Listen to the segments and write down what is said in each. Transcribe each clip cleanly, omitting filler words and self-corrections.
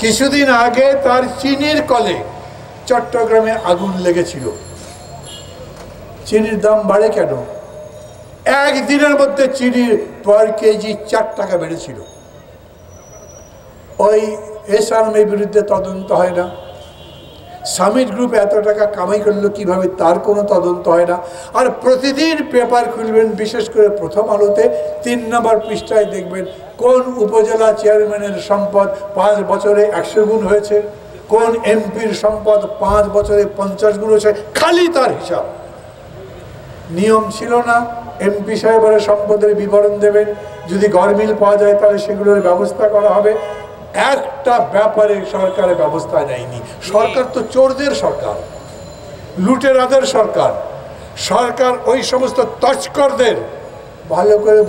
কিছুদিন আগে তার চিনির কলে চট্টগ্রামে আগুন লেগেছিল। চিনির দাম বাড়ে কেন? একদিনের মধ্যে চিনির পার কেজি 4 টাকা বেড়েছিল। ওই এসআরএমের বিরুদ্ধে তদন্ত হয় না। সামিট গ্রুপ এত টাকা কামাই করলো কিভাবে, তার কোনো তদন্ত হয় না। আর প্রতিদিন পেপার খুলবেন, বিশেষ করে প্রথম আলোতে 3 নম্বর পৃষ্ঠায় দেখবেন কোন উপজেলা চেয়ারম্যানের সম্পদ 5 বছরে 100 গুণ হয়েছে, কোন এমপির সম্পদ 5 বছরে 50 গুণ হয়েছে, খালি তার হিসাব। নিয়ম ছিল না এমপি সাহেবের সম্পদের বিবরণ দেবেন, যদি গরমিল পাওয়া যায় তাহলে সেগুলোর ব্যবস্থা করা হবে। একটা ব্যাপারে সরকারের ব্যবস্থা নেয়নি। সরকার তো চোরদের সরকার, লুটেরাদের সরকার। সরকার ওই সমস্ত তস্করদের, ভালো করে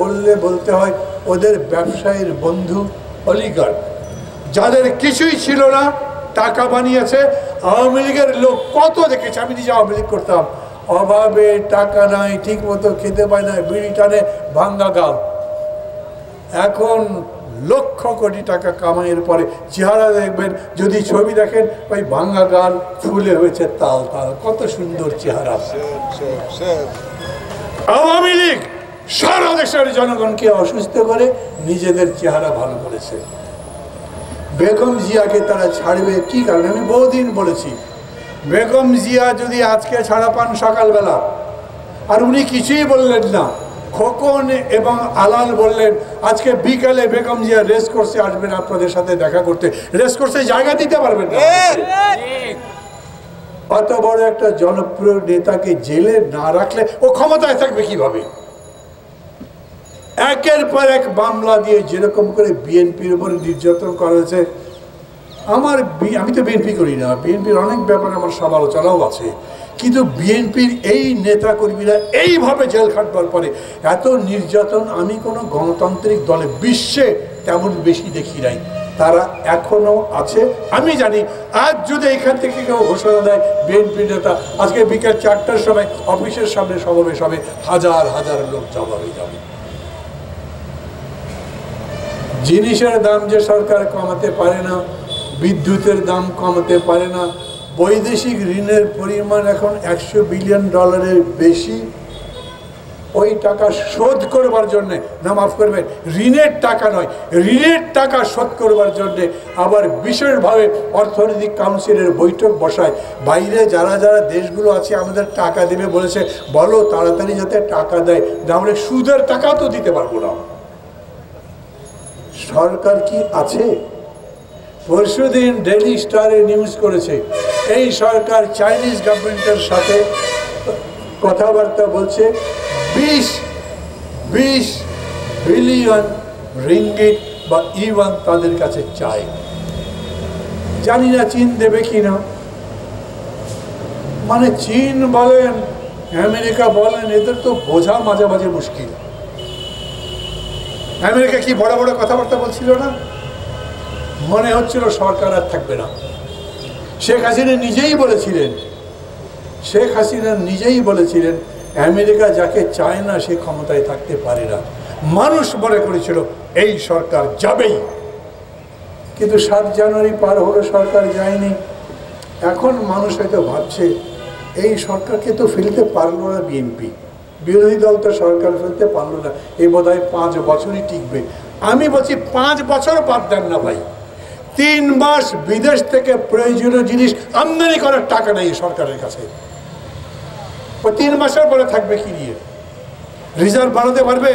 বলতে হয় ওদের ব্যবসায়ীর বন্ধু, অলিগার্ড, যাদের কিছুই ছিল না টাকা বানিয়েছে। আওয়ামী লীগের লোক কত দেখেছে, আমি নিজে আওয়ামী লীগ করতাম, অভাবে টাকা নাই, ঠিক মতো খেতে পায় না, বিড়ি টানে, ভাঙ্গা গাল। এখন লক্ষ কোটি টাকা কামাইয়ের পরে চেহারা দেখবেন, যদি ছবি দেখেন ওই ভাঙ্গা গাল, ফুলে হয়েছে তাল তাল, কত সুন্দর চেহারা। আওয়ামী লীগ সারা দেশের জনগণকে অসুস্থ করে নিজেদের চেহারা ভালো করেছে। বেগম জিয়াকে তারা ছাড়বে কি কারণে? আমি বহুদিন বলেছি, বেগম জিয়া যদি আজকে ছাড়া পান সকালবেলা, আর উনি কিছুই বললেন না, খোকন এবং আলাল বললেন আজকে বিকালে বেগম জিয়া রেস কোর্সে আসবেন আপনাদের সাথে দেখা করতে। রেস কোর্সে জায়গা দিতে পারবেন না। অত বড় একটা জনপ্রিয় নেতাকে জেলে না রাখলে ও ক্ষমতায় থাকবে কিভাবে? একের পর এক মামলা দিয়ে যেরকম করে বিএনপির উপরে নির্যাতন করা হয়েছে। আমি তো বিএনপি করি না, বিএনপির অনেক ব্যাপারে আমার সমালোচনাও আছে, কিন্তু বিএনপির এই নেতা কর্মীরা এইভাবে জেল খাটবার পরে এত নির্যাতন আমি কোনো গণতান্ত্রিক দলে বিশ্বে তেমন বেশি দেখি নাই। তারা এখনো আছে। আমি জানি আজ যদি এখান থেকে কেউ ঘোষণা দেয় বিএনপি নেতা আজকে বিকেল 4টার সময় অফিসের সামনে সমাবেশ হবে, হাজার হাজার লোক জমা হয়ে যাবে। জিনিসের দাম যে সরকার কমাতে পারে না, বিদ্যুতের দাম কমাতে পারে না, বৈদেশিক ঋণের পরিমাণ এখন $100 বিলিয়ন বেশি। ওই টাকা শোধ করবার জন্যে, না মাফ করবেন, ঋণের টাকা নয়, ঋণের টাকা শোধ করবার জন্যে আবার বিশেষভাবে অর্থনৈতিক কাউন্সিলের বৈঠক বসায়। বাইরে যারা যারা দেশগুলো আছে আমাদের টাকা দেবে বলেছে, বলো তাড়াতাড়ি যাতে টাকা দেয়, না হলে সুদের টাকা তো দিতে পারবো না। সরকার কি আছে? পরশুদিন ডেইলি স্টারে নিউজ করেছে এই সরকার চাইনিজ গভর্নমেন্টের সাথে কথাবার্তা বলছে, 20 বিলিয়ন রিঙ্গিট বা ইওয়ান তাদের কাছে চায়। জানি না চীন দেবে কিনা। মানে চীন বলেন, আমেরিকা বলেন, এদের তো বোঝা মাঝে মাঝে মুশকিল। আমেরিকা কি বড় বড় কথাবার্তা বলছিল না? মনে হচ্ছিল সরকার আর থাকবে না। শেখ হাসিনা নিজেই বলেছিলেন আমেরিকা যাকে চায় না সে ক্ষমতায় থাকতে পারে না। মানুষ মনে করেছিল এই সরকার যাবেই, কিন্তু 7 জানুয়ারি পার হলো, সরকার যায়নি। এখন মানুষ হয়তো ভাবছে এই সরকারকে তো ফেলতে পারলো না বিএনপি, বিরোধী দল তো সরকার ফেলতে পারলো না, এই বোধহয় 5 বছরই টিকবে। আমি বলছি 5 বছর বাদ দেন না ভাই, 3 মাস বিদেশ থেকে প্রয়োজনীয় জিনিস আমদানি করার টাকা নেই সরকারের কাছে। 3 মাসের পরে থাকবে কি নিয়ে? রিজার্ভ বাড়াতে পারবে?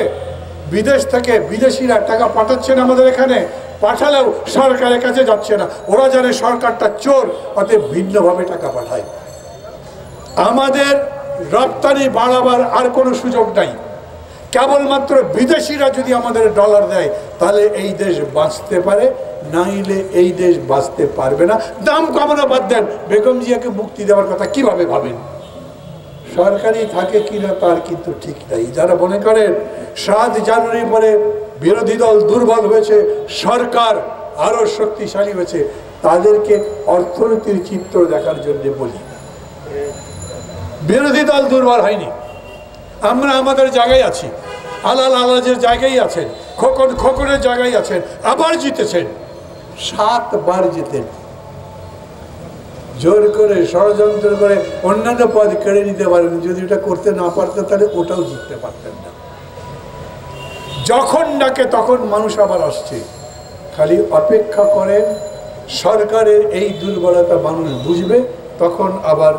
বিদেশ থেকে বিদেশিরা টাকা পাঠাচ্ছেন আমাদের এখানে, পাঠালেও সরকারের কাছে যাচ্ছে না। ওরা জানে সরকারটা চোর, অতএব ভিন্নভাবে টাকা পাঠায়। আমাদের রপ্তানি বাড়াবার আর কোনো সুযোগ নাই। কেবলমাত্র বিদেশিরা যদি আমাদের ডলার দেয় তাহলে এই দেশ বাঁচতে পারে, নাইলে এই দেশ বাঁচতে পারবে না। দাম কমানো বাদ দেন, বেগম জিয়াকে মুক্তি দেওয়ার কথা কিভাবে ভাবেন? সরকারি থাকে কিনা তার কিন্তু ঠিক নাই। যারা মনে করেন 7 জানুয়ারি পরে বিরোধী দল দুর্বল হয়েছে, সরকার আরো শক্তিশালী হয়েছে, তাদেরকে অর্থনীতির চিত্র দেখার জন্য বলি, বিরোধী দল দুর্বল হয়নি। আমরা আমাদের জায়গায় আছি, আলাল আলাজের জায়গায় আছেন, খোকনের জায়গায় আছেন, আবার জিতেছেন। 7 বার যেতেন। জোর করে ষড়যন্ত্র করে অন্যান্য পদ কেড়ে নিতে পারেন, যদি ওটা করতে না পারতেন তাহলে ওটাও জিততে পারতেন না। যখন ডাকে তখন মানুষ আবার আসছে, খালি অপেক্ষা করেন সরকারের এই দুর্বলতা মানুষ বুঝবে, তখন আবার